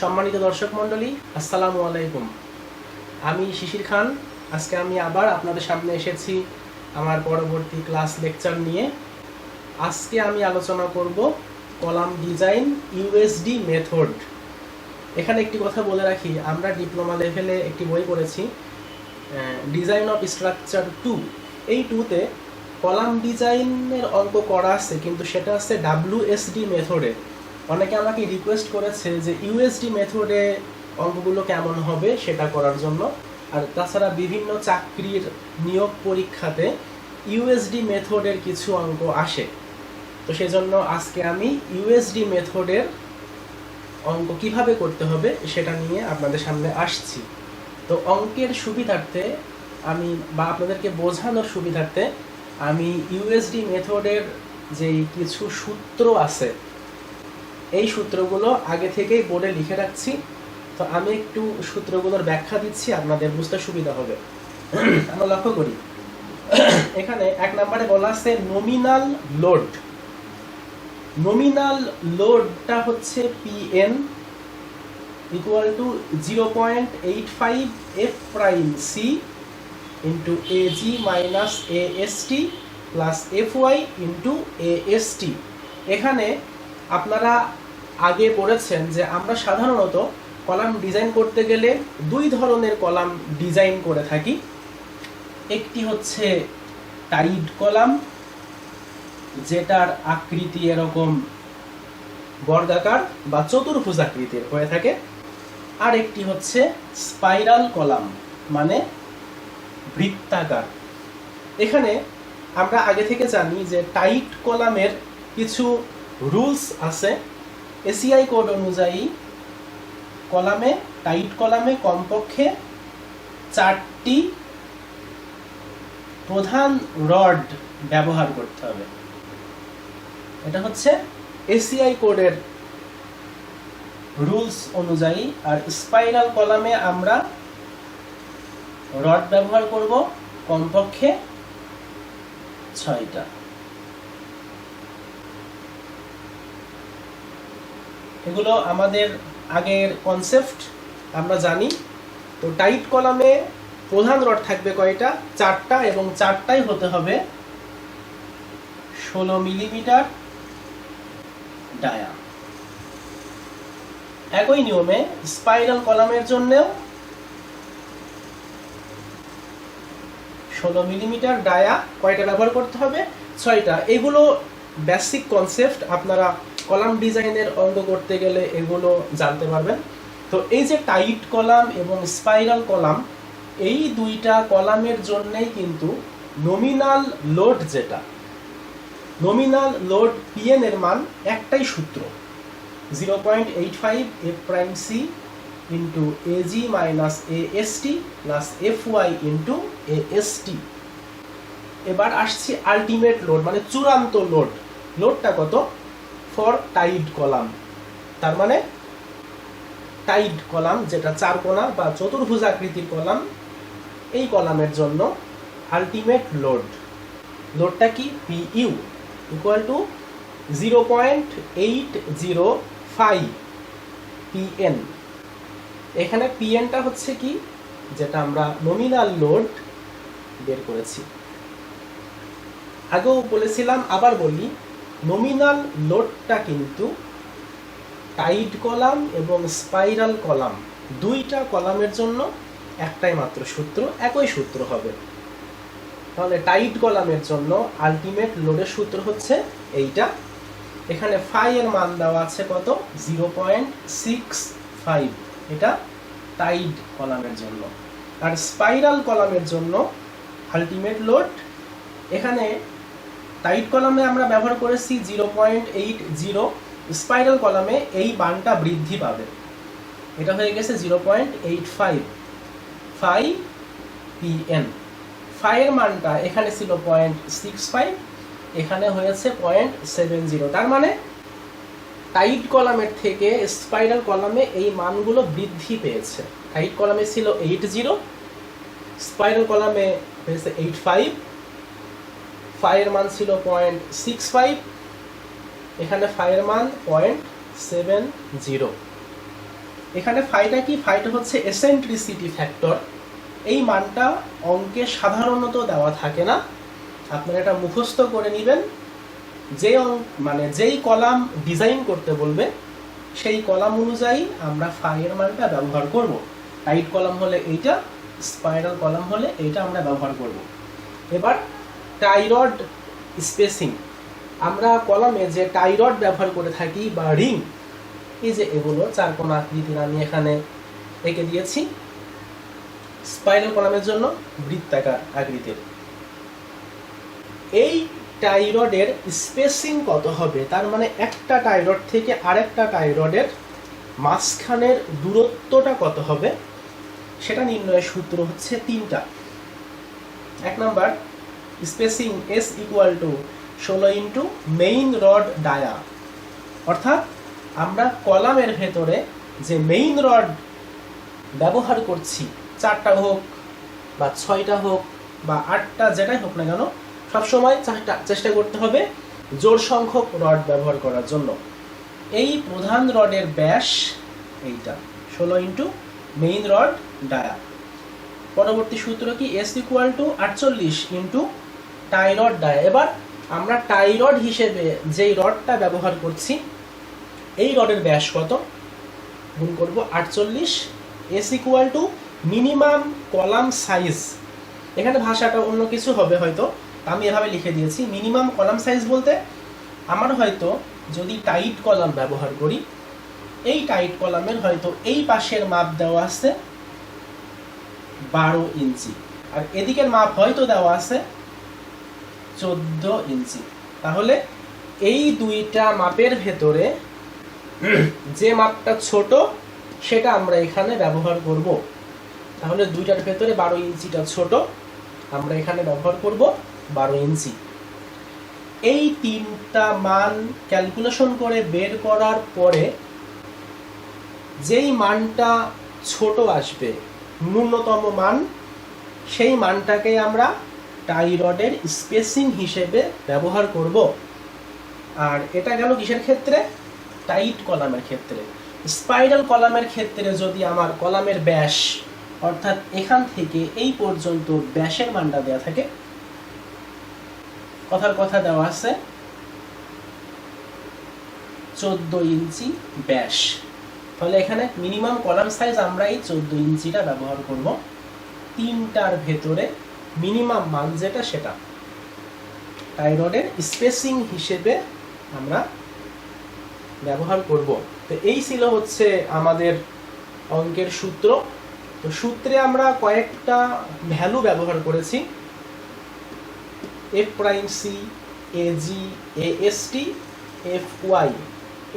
সম্মানিত দর্শক মণ্ডলী, আসসালামু আলাইকুম। আমি শিশির খান। আজকে আমি আবার আপনাদের সামনে এসেছি আমার পরবর্তী ক্লাস লেকচার নিয়ে। আজকে আমি আলোচনা করব কলাম ডিজাইন ইউএসডি মেথড। এখানে একটি কথা বলে রাখি, আমরা ডিপ্লোমা লেভেলে একটি বই পড়েছি, ডিজাইন অফ স্ট্রাকচার 2। এই 2তে কলাম ডিজাইনের অঙ্ক করা আছে, কিন্তু সেটা আছে ডাব্লিউএসডি মেথডে। অনেকে আমাকে রিকোয়েস্ট করেছে যে ইউএসডি মেথডে অঙ্কগুলো কেমন হবে সেটা করার জন্য। আর তাছাড়া বিভিন্ন চাকরির নিয়োগ পরীক্ষাতে ইউএসডি মেথডের কিছু অঙ্ক আসে, তো সেজন্য আজকে আমি ইউএসডি মেথডের অঙ্ক কিভাবে করতে হবে সেটা নিয়ে আপনাদের সামনে আসছি। তো অঙ্কের সুবিধার্থে আমি আপনাদেরকে বোঝানোর সুবিধার্থে আমি ইউএসডি মেথডের যে কিছু সূত্র আছে এই সূত্রগুলো আগে থেকেই বোর্ডে লিখে রাখছি। তো আমি একটু সূত্রগুলোর ব্যাখ্যা দিচ্ছি, আপনাদের বুঝতে সুবিধা হবে। আমরা লক্ষ্য করি, এখানে 1 নম্বরে বলা আছে নমিনাল লোড। নমিনাল লোডটা হচ্ছে Pn equal to 0.85 F prime C into AG minus AST plus FY into AST। এখানে আপনারা আগে পড়েছেন যে আমরা সাধারণত কলাম ডিজাইন করতে গেলে দুই ধরনের কলাম ডিজাইন করে থাকি। একটি হচ্ছে টাইড কলাম, যেটার আকৃতি এরকম বর্গাকার বা চতুর্ভুজ আকৃতির হয়ে থাকে। আর একটি হচ্ছে স্পাইরাল কলাম, মানে বৃত্তাকার। এখানে আমরা আগে থেকে জানি যে টাইট কলামের কিছু রুলস আছে। এসিআই কোড অনুযায়ী টাইট কলামে কমপক্ষে 4টি প্রধান রড ব্যবহার করতে হবে। এটা হচ্ছে এসিআই কোডের রুলস অনুযায়ী। আর স্পাইরাল কলামে আমরা রড ব্যবহার করব কমপক্ষে 6টা। এগুলো আমাদের আগের কনসেপ্ট, আমরা জানি। তো টাইট কলামে প্রধান রড থাকবে কয়টা? 4টা, এবং 4টাই হতে হবে 16 মিলিমিটার ডায়া। একই নিয়মে স্পাইরাল কলামের জন্যও 16 মিলিমিটার ডায়া কয়টা ব্যবহার করতে হবে? 6টা। এগুলো বেসিক কনসেপ্ট, আপনারা কলাম ডিজাইনের অঙ্ক করতে গেলে এগুলো জানতে পারবেন। তো এই যে টাইট কলাম এবং স্পাইরাল কলাম, এই দুইটা কলামের জন্যই কিন্তু নমিনাল লোড, যেটা নমিনাল লোড Pn এর মান একটাই সূত্র, 0.85 F prime C into AG minus AST plus FY into AST। এবার আসছি আলটিমেট লোড, মানে চূড়ান্ত লোড। লোডটা কত ফর টাইড কলাম? তার মানে টাইড কলাম, যেটা 4 কোণা বা চতুর্ভুজ আকৃতির কলাম, এই কলামের জন্য আলটিমেট লোডটা কি? PU equal to 0.805 Pn। এখানে Pnটা হচ্ছে কি, যেটা আমরা নমিনাল লোড বের করেছি। আগেও বলেছিলাম, আবার বলি, নমিনাল লোডটা কিন্তু টাইড কলাম এবং স্পাইরাল কলাম, দুইটা কলামের জন্য একটাই মাত্র সূত্র, একই সূত্র হবে। তাহলে টাইড কলামের জন্য আলটিমেট লোডের সূত্র হচ্ছে এইটা। এখানে ফাই এর মান দেওয়া আছে কত? 0.65। এটা টাইড কলামের জন্য। আর স্পাইরাল কলামের জন্য আলটিমেট লোড, এখানে টাইট কলামে আমরা ব্যবহার করেছি 0.80, স্পাইরাল কলামে এই মানটা বৃদ্ধি পাবে, এটা হয়ে গেছে 0.85 ফাই Pn। ফাই এর মানটা এখানে ছিল 0.65, এখানে হয়েছে 0.70। তার মানে টাইট কলামের থেকে স্পাইরাল কলামে এই মানগুলো বৃদ্ধি পেয়েছে। টাইট কলামে ছিল 80, স্পাইরাল কলামে হয়েছে 85। ফাইয়ের মান ছিল 0.65, এখানে ফাইয়ের মান 0.70। এখানে ফাইটা কি? ফাইটা হচ্ছে এসেন্ট্রিসিটি ফ্যাক্টর। এই মানটা অঙ্কে সাধারণত দেওয়া থাকে না, আপনারা এটা মুখস্থ করে নেবেন। যেই কলাম ডিজাইন করতে বলবে সেই কলাম অনুযায়ী আমরা ফাইয়ের মানটা ব্যবহার করব। টাইট কলাম হলে এইটা, স্পাইরাল কলাম হলে এইটা আমরা ব্যবহার করব। এবার টাই রড স্পেসিং, আমরা কলামে যে টাই রড ব্যবহার করে থাকি বা রিং, এই যে এগুলো চারকোনা আকৃতির আমি এখানে এঁকে দিয়েছি। স্পাইরাল কলামের জন্য বৃত্তাকার আকৃতির। এই টাই রডের স্পেসিং কত হবে, তার মানে একটা টাই রড থেকে আরেকটা টাই রডের মাঝখানের দূরত্বটা কত হবে, সেটা নির্ণয়ের সূত্র হচ্ছে তিনটা। 1 number, spacing S = 16 into main rod dia. অর্থাৎ আমরা কলামের ভেতরে যে মেইন রড ব্যবহার করছি, 4টা হোক বা 6টা হোক বা 8টা, যেটাই হোক না কেন, সবসময় চেষ্টা করতে হবে জোড় সংখ্যক রড ব্যবহার করার জন্য। এই প্রধান রডের ব্যাস এইটা 16 ইন্টু মেইন রড ডায়া। পরবর্তী সূত্র কি? S = 48 ইন্টু টাই রড ডায়া। এবার আমরা টাই রড হিসেবে যেই রডটা ব্যবহার করছি এই রডের ব্যাস কত, গুণ করব 48। S = minimum column size. এখানে ভাষাটা অন্য কিছু হবে হয়তো, আমি এভাবে লিখে দিয়েছি। মিনিমাম কলাম সাইজ বলতে আমার হয়তো যদি টাইট কলাম ব্যবহার করি, এই টাইট কলামের হয়তো এই পাশের মাপ দেওয়া আছে 12 ইঞ্চি, আর এদিকের মাপ হয়তো দেওয়া আছে 14 ইঞ্চি। তাহলে এই দুইটা মাপের ভেতরে যে মাপটা ছোট সেটা আমরা এখানে ব্যবহার করব। তাহলে দুইটার ভেতরে 12 ইঞ্চিটা ছোট, আমরা এখানে ব্যবহার করব 12 ইঞ্চি। এই তিনটা মান ক্যালকুলেশন করে বের করার পরে যেই মানটা ছোট আসবে, ন্যূনতম মান, সেই মানটাকে আমরা টাই রডের স্পেসিং হিসেবে ব্যবহার করব। আর এটা গেল কিসের ক্ষেত্রে? টাইট কলামের ক্ষেত্রে। স্পাইরাল কলামের ক্ষেত্রে যদি আমার কলামের ব্যাস, অর্থাৎ এখান থেকে এই পর্যন্ত ব্যাসের মানটা দেওয়া থাকে, কথার কথা দেওয়া আছে 14 ইঞ্চি ব্যাস, তাহলে এখানে মিনিমাম কলাম সাইজ আমরা এই 14 ইঞ্চিটা ব্যবহার করব। তিনটার ভেতরে মিনিমাম মান যেটা, সেটা টাই রডের স্পেসিং হিসেবে আমরা ব্যবহার করব। তো এই ছিল হচ্ছে আমাদের অঙ্কের সূত্র। তো সূত্রে আমরা কয়েকটা ভ্যালু ব্যবহার করেছি, F'C, Ag, Ast, Fy।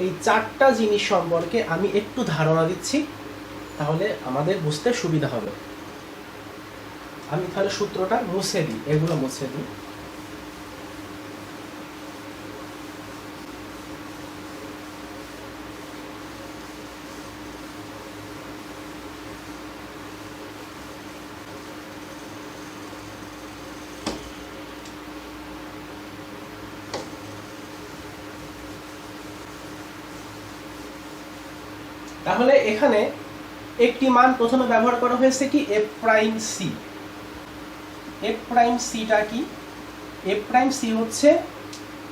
এই 4টা জিনিস সম্পর্কে আমি একটু ধারণা দিচ্ছি, তাহলে আমাদের বুঝতে সুবিধা হবে। আমি তাহলে সূত্রটা মুছে দিই, এগুলো মুছে দিই। তাহলে এখানে একটি মান প্রথমে ব্যবহার করা হয়েছে কি? F'C। F'Cটা কি? F'C হচ্ছে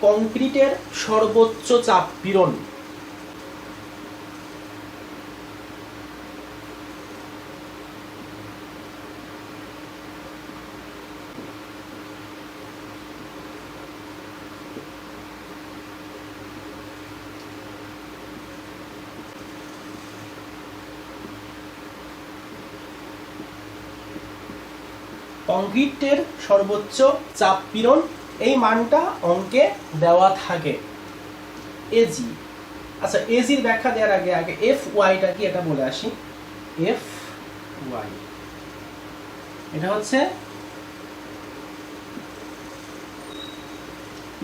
কংক্রিটের সর্বোচ্চ চাপ পীড়ন। কংক্রিটের সর্বোচ্চ চাপ পীড়ন, এই মানটা অঙ্কে দেওয়া থাকে। Ag, আচ্ছা এজির ব্যাখ্যা দেওয়ার আগে Fy-টা কি এটা বলে আসি। Fy এটা হচ্ছে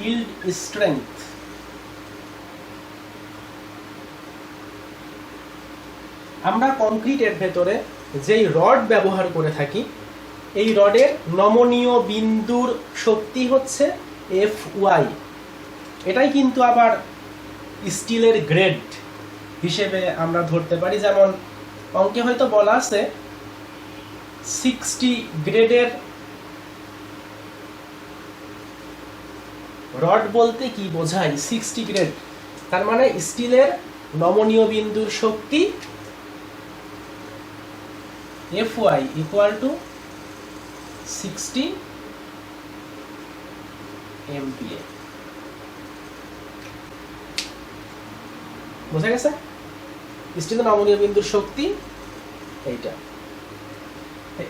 yield strength। আমরা কংক্রিটের ভেতরে যেই রড ব্যবহার করে থাকি, এই রডের নমনীয় বিন্দুর শক্তি হচ্ছে Fy। এটাই কিন্তু আবার স্টিলের গ্রেড। হিসেবে আমরা ধরতে পারি। যেমন অঙ্কে হয়তো বলা আছে 60 গ্রেডের রড বলতে কি বোঝায়? 60 গ্রেড, তার মানে স্টিলের নমনীয় বিন্দুর শক্তি Fy ইকুয়াল টু 60 MPa। বোঝা গেছে? স্টিলের নমনীয় বিন্দুর শক্তি এইটা।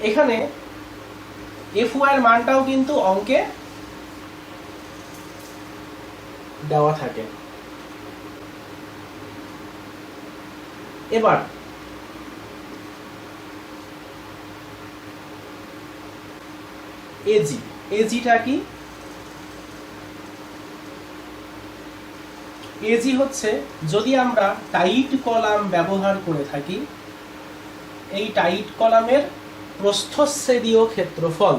এখানে Fy এর মানটাও কিন্তু অঙ্কে দেওয়া থাকে। এবার এজি, এজিটা কি? এজি হচ্ছে যদি আমরা টাইট কলাম ব্যবহার করে থাকি, এই টাইট কলামের প্রস্থচ্ছেদীয় ক্ষেত্রফল,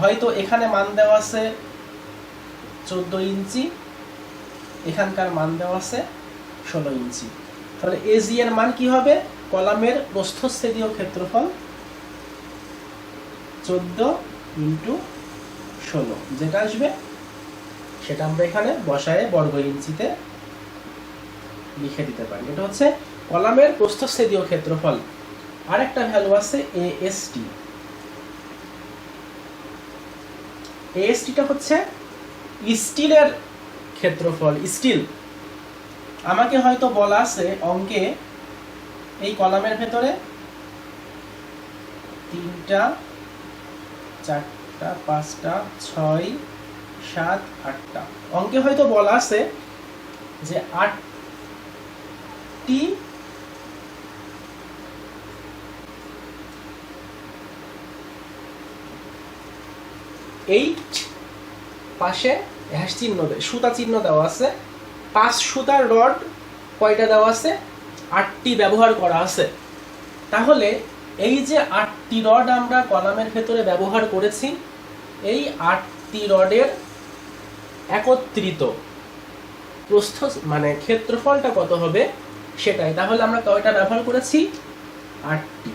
হয়তো এখানে মান দেওয়া আছে 14 ইঞ্চি, এখানকার মান দেওয়া আছে 16 ইঞ্চি, তাহলে এজি এর মান কি হবে? কলামের প্রস্থচ্ছেদীয় ক্ষেত্রফল 14 ইন্টু 16, যেটা আসবে সেটা আমরা এখানে বসায় বর্গ ইঞ্চিতে লিখে দিতে পারি। এটা হচ্ছে কলামের প্রস্থচ্ছেদীয় ক্ষেত্রফল। আরেকটা ভ্যালু আছে এএসটি। এএসটিটা হচ্ছে স্টিলের ক্ষেত্রফল। স্টিল, আমাকে হয়তো বলা আছে অঙ্কে এই কলামের ভেতরে 3টা 4টা 5টা 6 7 8টা, অঙ্কে হয়তো বলা আছে যে 8টি পাশে হ্যাশ চিহ্ন সুতা চিহ্ন দেওয়া আছে, 5 সুতার রড কয়টা দেওয়া আছে? 8টি ব্যবহার করা আছে। তাহলে এই যে 8টি রড আমরা কলামের ভেতরে ব্যবহার করেছি, এই 8টি রডের একত্রিত প্রস্থ মানে ক্ষেত্রফলটা কত হবে সেটাই। তাহলে আমরা কয়টা ব্যবহার করেছি? 8টি,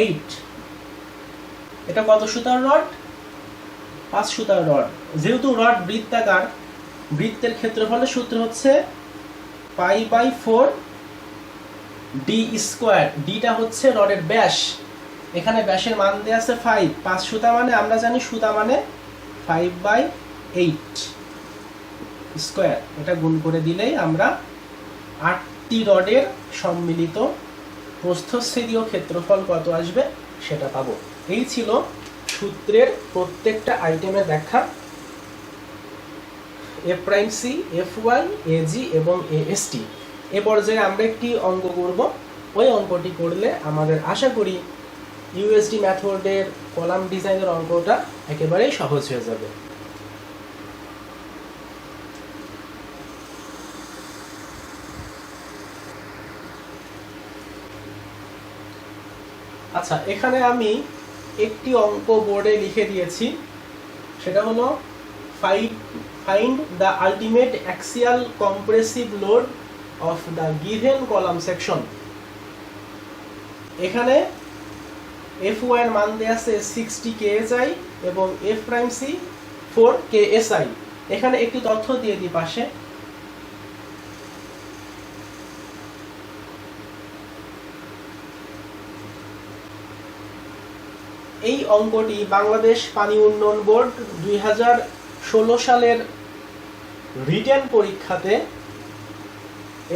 8। এটা কত সুতার রড? 5 সুতার রড। যেহেতু রড বৃত্তাকার, বৃত্তের ক্ষেত্রফলের সূত্র হচ্ছে π/4 ডি স্কোয়ার। ডিটা হচ্ছে রডের ব্যাস, এখানে ব্যাসের মান দেওয়া আছে 5। 5 সুতা মানে আমরা জানি সুতা মানে 5/8 স্কোয়ার। এটা গুণ করে দিলেই আমরা 8টি রডের সম্মিলিত প্রস্থচ্ছেদীয় ক্ষেত্রফল কত আসবে সেটা পাবো। এই ছিল সূত্রের প্রত্যেকটা আইটেমের ব্যাখ্যা। F'C, Fy, Ag এবং Ast। এ পর্যায়ে আমরা একটি অঙ্ক করব। ওই অঙ্কটি করলে আমাদের আশা করি ইউএসডি মেথডের কলাম ডিজাইনের অঙ্কটা একেবারেই সহজ হয়ে যাবে। আচ্ছা, এখানে আমি একটি অঙ্ক বোর্ডে লিখে দিয়েছি, সেটা হলো find the ultimate axial compressive load of the given column section। এখানে Fy এর মান দেয়া আছে 60 kSi এবং F'C 4 kSi। এখানে একটি তথ্য দিয়ে দিই পাশে। এই অঙ্কটি বাংলাদেশ পানি উন্নয়ন বোর্ড 2016 সালের রিটেন পরীক্ষাতে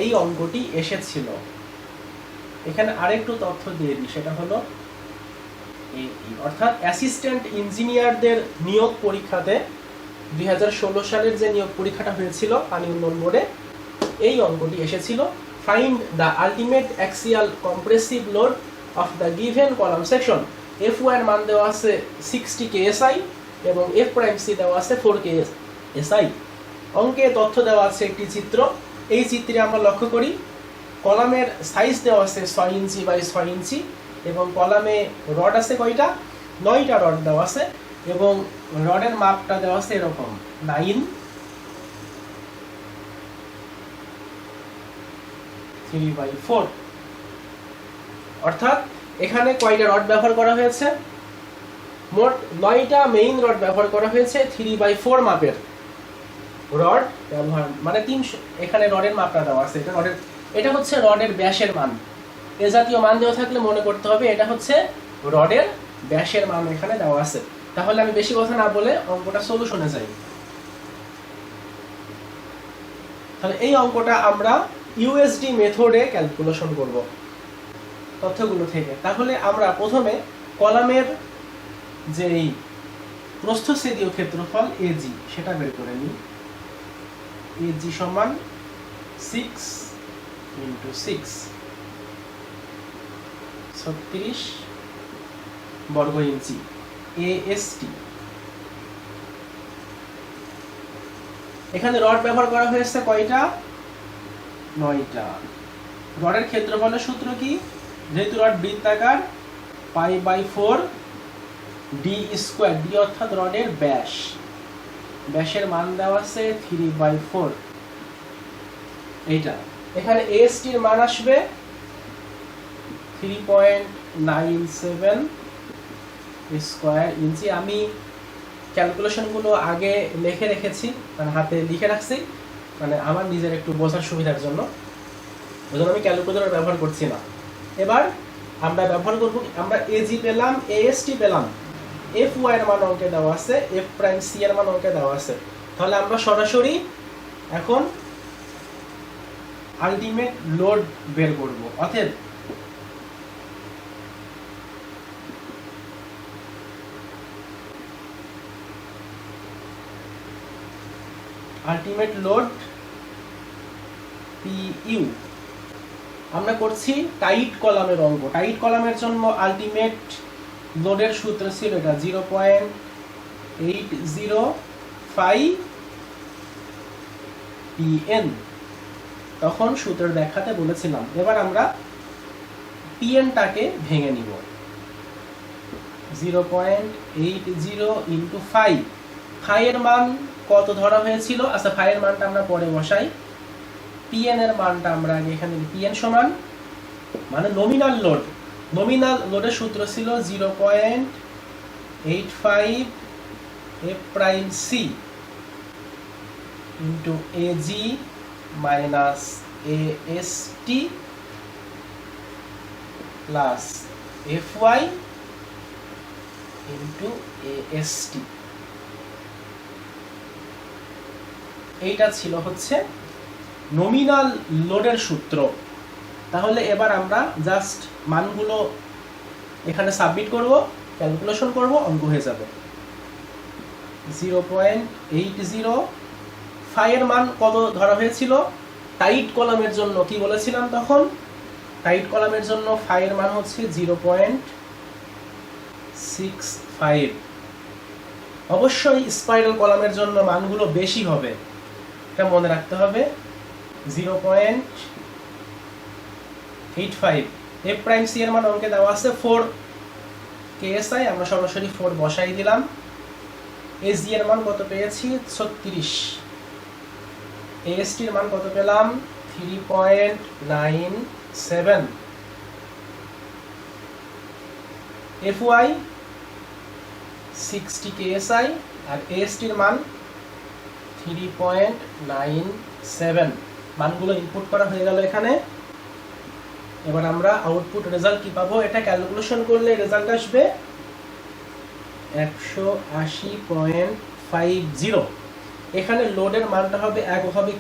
এই অঙ্কটি এসেছিল। এখানে আরেকটু তথ্য দিয়ে দিই, সেটা হলো অর্থাৎ অ্যাসিস্ট্যান্ট ইঞ্জিনিয়ারদের নিয়োগ পরীক্ষাতে 2016 সালের যে নিয়োগ পরীক্ষাটা হয়েছিল পানি উন্নয়ন বোর্ডে, এই অঙ্কটি এসেছিল। Find the ultimate axial compressive load of the given column section. Fy এর মান দেওয়া আছে 60 kSi এবং F'C দেওয়া আছে 4 kSi। অঙ্কে তথ্য দেওয়া আছে একটি চিত্র। এই চিত্রে আমরা লক্ষ্য করি কলামের সাইজ দেওয়া আছে 6 ইঞ্চি বাই 6 ইঞ্চি এবং কলামে রড আছে কয়টা? 9টা রড দেওয়া আছে এবং রডের মাপটা দেওয়া আছে এরকম 9 3/4। অর্থাৎ এখানে কয়টা রড ব্যবহার করা হয়েছে? মোট 9টা মেইন রড ব্যবহার করা হয়েছে 3/4 মাপের রড ব্যবহার, মানে 300। এখানে রডের মাপটা দেওয়া আছে, এটা হচ্ছে রডের ব্যাসের মান। এ জাতীয় মান দেওয়া থাকলে মনে করতে হবে এটা হচ্ছে রডের ব্যাসের মান এখানে দেওয়া আছে। তাহলে আমি বেশি কথা না বলে অঙ্কটা সলিউশনে যাই। তাহলে এই অঙ্কটা আমরা ইউএসডি মেথডে ক্যালকুলেশন করব তথ্যগুলো থেকে। তাহলে আমরা প্রথমে কলামের যেই প্রস্থচ্ছেদীয় ক্ষেত্রফল এজি সেটা বের করে নিই। এজি সমান 6 × 6 36 বর্গ ইঞ্চি এএসটি। এখানে রড ব্যবহার করা হয়েছে কয়টা? 9টা। রডের ক্ষেত্রফলের সূত্র কি? যেহেতু রড বৃত্তাকার, π/4 ডি স্কয়ার, ডি অর্থাৎ রডের ব্যাস, ব্যাসের মান দেওয়া আছে 3/4। এইটা এখানে এএসটি এর মান আসবে 3.97 স্কয়ার ইঞ্চি। আমি ক্যালকুলেশনগুলো আগে লিখে রেখেছি, মানে হাতে লিখে রাখছি, মানে আমার নিজের একটু বোঝার সুবিধার জন্য, ওইজন্য আমি ক্যালকুলেটর ব্যবহার করছি না। এবার আমরা ব্যবহার করব, আমরা এজি পেলাম, এএসটি পেলাম, এফ ওয়াই এর মান অঙ্কে দেওয়া আছে, এফ প্রাইম সি এর মান অঙ্কে দেওয়া আছে। তাহলে আমরা সরাসরি এখন আলটিমেট লোড বের করব। অতএব আলটিমেট লোড পিইউ। আমরা করছি টাইট কলামের অঙ্ক। টাইট কলামের জন্য আলটিমেট লোডের সূত্র ছিল এটা 0.805 পিএন। তখন সূত্র দেখাতে বলেছিলাম। এবার আমরা পিএনটাকে ভেঙে নিব। 0.80 × 5। ফাই এর মান কত ধরা হয়েছিল? আচ্ছা, ফাই এর মানটা আমরা পরে বসাই। পিএন এর মানটা আমরা আগে এখানে, পিএন সমান মানে নমিনাল লোড। নমিনাল লোডের সূত্র ছিল 0.85 F prime C into AG minus AST plus F Y into AST. এইটা ছিল হচ্ছে নমিনাল লোডের সূত্র। তাহলে এবার আমরা জাস্ট মানগুলো এখানে সাবমিট করব, ক্যালকুলেশন করব, অঙ্ক হয়ে যাবে। 0.80 ফাই এর মান কত ধরা হয়েছিল? টাইট কলামের জন্য কি বলেছিলাম তখন? টাইট কলামের জন্য ফাই এর মান হচ্ছে 0.65। অবশ্যই স্পাইরাল কলামের জন্য মানগুলো বেশি হবে, এটা মনে রাখতে হবে। 0.85। এফ প্রাইম সি এর মান অঙ্কে দেওয়া আছে 4 কেএসআই, আমরা সরাসরি 4 বসাই দিলাম। এজি এর মান কত পেয়েছি? 36। এএসটি এর মান কত পেলাম? 3.97। এফওয়াই 60 কেএসআই আর এএসটি এর মান 3.97। মানগুলো ইনপুট করা হয়ে গেল এখানে। এবার আমরা আউটপুট রেজাল্ট কি পাবো? এটা ক্যালকুলেশন করলে রেজাল্ট আসবে 180.50। এখানে লোডের মানটা হবে হবে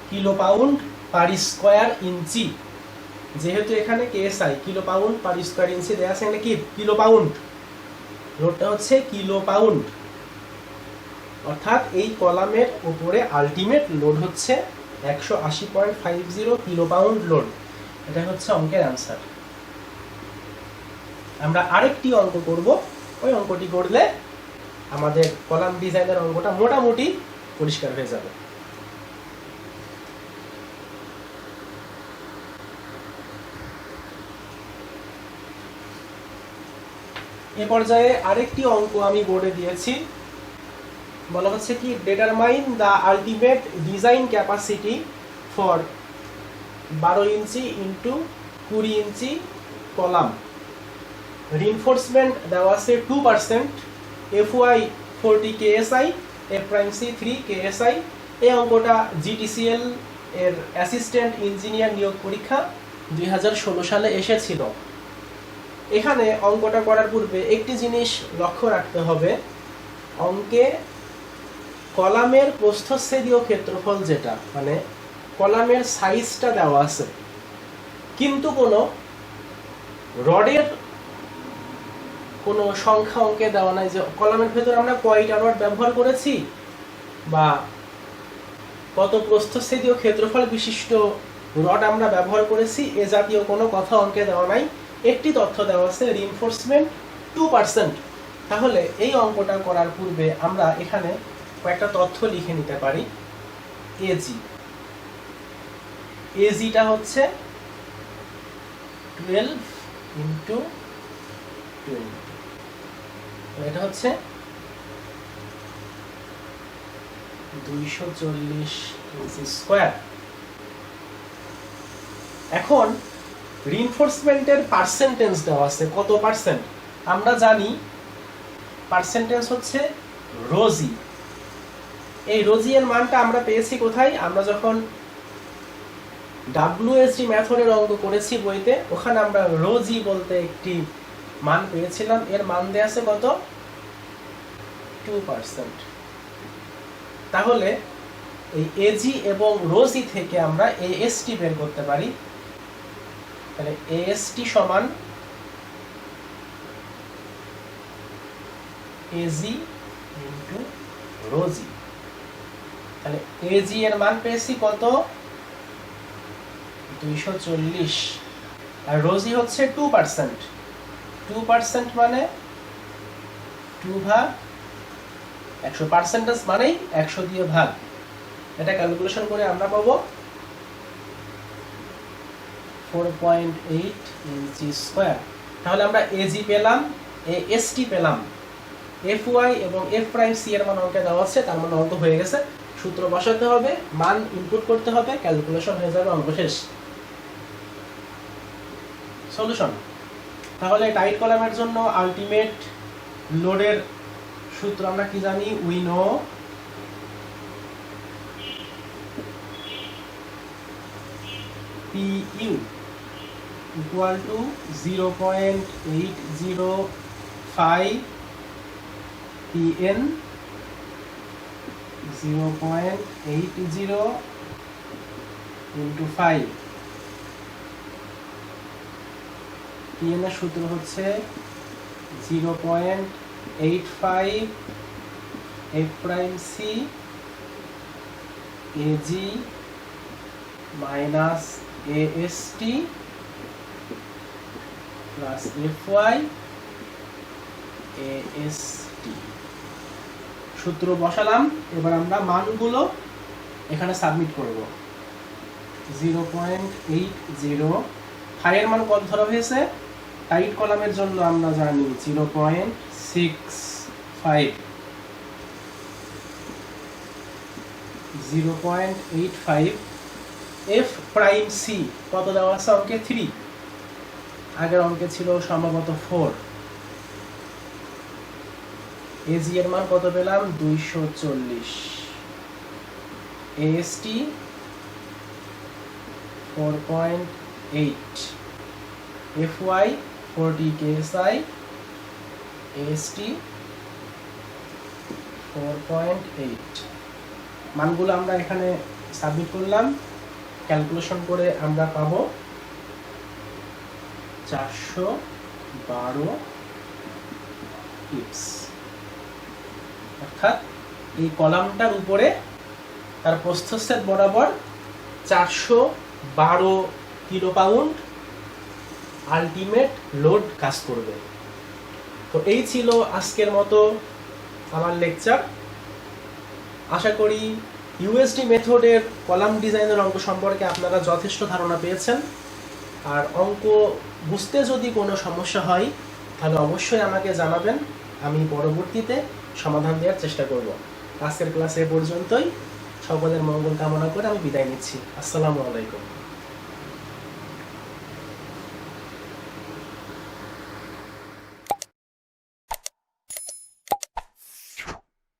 kilo pound per square inch. যেহেতু এখানে KSI kilo pound per square inch দেয়া আছে, এখানে কিলো পাউন্ড, লোডটা হচ্ছে কিলো পাউন্ড। অর্থাৎ এই কলামের উপরে আলটিমেট লোড হচ্ছে 180.50 কিলো পাউন্ড লোড। এটা হচ্ছে অঙ্কের অ্যান্সার। আমরা আরেকটি অঙ্ক করব, ওই অঙ্কটি করলে আমাদের কলাম ডিজাইনের অঙ্কটা মোটামুটি পরিষ্কার হয়ে যাবে। এ পর্যায়ে আরেকটি অঙ্ক আমি বোর্ডে দিয়েছি। বলা হচ্ছে কি determine the ultimate design capacity for 12 inch into 20 inch column. Reinforcement দেওয়া আছে 2%, FY 40 KSI, F''C 3 KSI। এই অঙ্কটা GTCL এর অ্যাসিস্ট্যান্ট ইঞ্জিনিয়ার নিয়োগ পরীক্ষা 2016 সালে এসেছিল। এখানে অঙ্কটা করার পূর্বে একটি জিনিস লক্ষ্য রাখতে হবে, অঙ্কে কলামের প্রস্থচ্ছেদীয় ক্ষেত্রফল যেটা মানে কলামের সাইজটা দেওয়া আছে, কিন্তু কোনো রডের কোনো সংখ্যা অঙ্কে দেওয়া নাই যে কলামের ভেতরে আমরা কয়টা রড ব্যবহার করেছি বা কত প্রস্থচ্ছেদীয় ক্ষেত্রফল বিশিষ্ট রড আমরা ব্যবহার করেছি, এ জাতীয় কোনো কথা অঙ্কে দেওয়া নাই। একটি তথ্য দেওয়া আছে রিনফোর্সমেন্ট 2%। তাহলে এই অঙ্কটা করার পূর্বে আমরা এখানে কয়েকটা তথ্য লিখে নিতে পারি। এজিটা হচ্ছে 12 ইন্টু 20, এটা হচ্ছে 240 ইঞ্চি স্কয়ার। এখন রিনফোর্সমেন্টের পার্সেন্টেজ দেওয়া আছে, কত পার্সেন্ট? আমরা জানি পার্সেন্টেজ হচ্ছে রোজি। এই রোজি এর মানটা আমরা পেয়েছি কোথায়? আমরা যখন WSD মেথডের অঙ্ক করেছি বইতে, ওখানে আমরা রোজি বলতে একটি মান পেয়েছিলাম। এর মান দেয়া আছে কত? 2%। তাহলে এই এজি এবং রোজি থেকে আমরা AST বের করতে পারি। তাহলে AST সমান এজি ইন্টু রোজি। তাহলে এজি এর মান পেয়েছি কত? 240, আর রোজি হচ্ছে 2%। 2% মানে 2 ভাগ 100, পার্সেন্টেজ মানেই 100 দিয়ে ভাগ। এটা ক্যালকুলেশন করে আমরা পাবো 4.8 ইঞ্চি স্কয়ার। তাহলে আমরা এজি পেলাম, AST পেলাম, FY এবং F''C এর মান অঙ্কে দেওয়া আছে, তার মানে অঙ্ক হয়ে গেছে। সূত্র বসাতে হবে, মান ইনপুট করতে হবে, ক্যালকুলেশন হয়ে যাবে, অঙ্ক শেষ। সলিউশন। তাহলে টাইট কলামের জন্য আলটিমেট লোডের সূত্র আমরা কি জানি? We know PU equal to 0.805 PN, 0.80 into 5। PN এর সূত্র হচ্ছে 0.85 F''C AG minus AST plus FY AST। সূত্র বসালাম, এবার আমরা মানগুলো এখানে সাবমিট করব। 0.80, ফাইয়ের মান কত ধরা হয়েছে? টাইট কলামের জন্য আমরা জানি 0.65, 0.85 F''C কত দেওয়া আছে অঙ্কে? 3, আগের অঙ্কে ছিল সম্ভবত 4। এজি এর মান কত পেলাম? 240, AST 4.8, FY 40 KSI, AST 4.8। মানগুলো আমরা এখানে সাবমিট করলাম, ক্যালকুলেশন করে আমরা পাবো 412 কিপস। অর্থাৎ এই কলামটার উপরে তার প্রস্থচ্ছেদ বরাবর 412 কিলো পাউন্ড আলটিমেট লোড কাজ করবে। তো এই ছিল আজকের মতো আমার লেকচার। আশা করি ইউএসডি মেথডের কলাম ডিজাইনের অঙ্ক সম্পর্কে আপনারা যথেষ্ট ধারণা পেয়েছেন। আর অঙ্ক বুঝতে যদি কোনো সমস্যা হয় তাহলে অবশ্যই আমাকে জানাবেন, আমি পরবর্তীতে সমাধান দেওয়ার চেষ্টা করব। আজকের ক্লাস এ পর্যন্তই। সকলের মঙ্গল কামনা করে আমি বিদায় নিচ্ছি। আসসালামু আলাইকুম।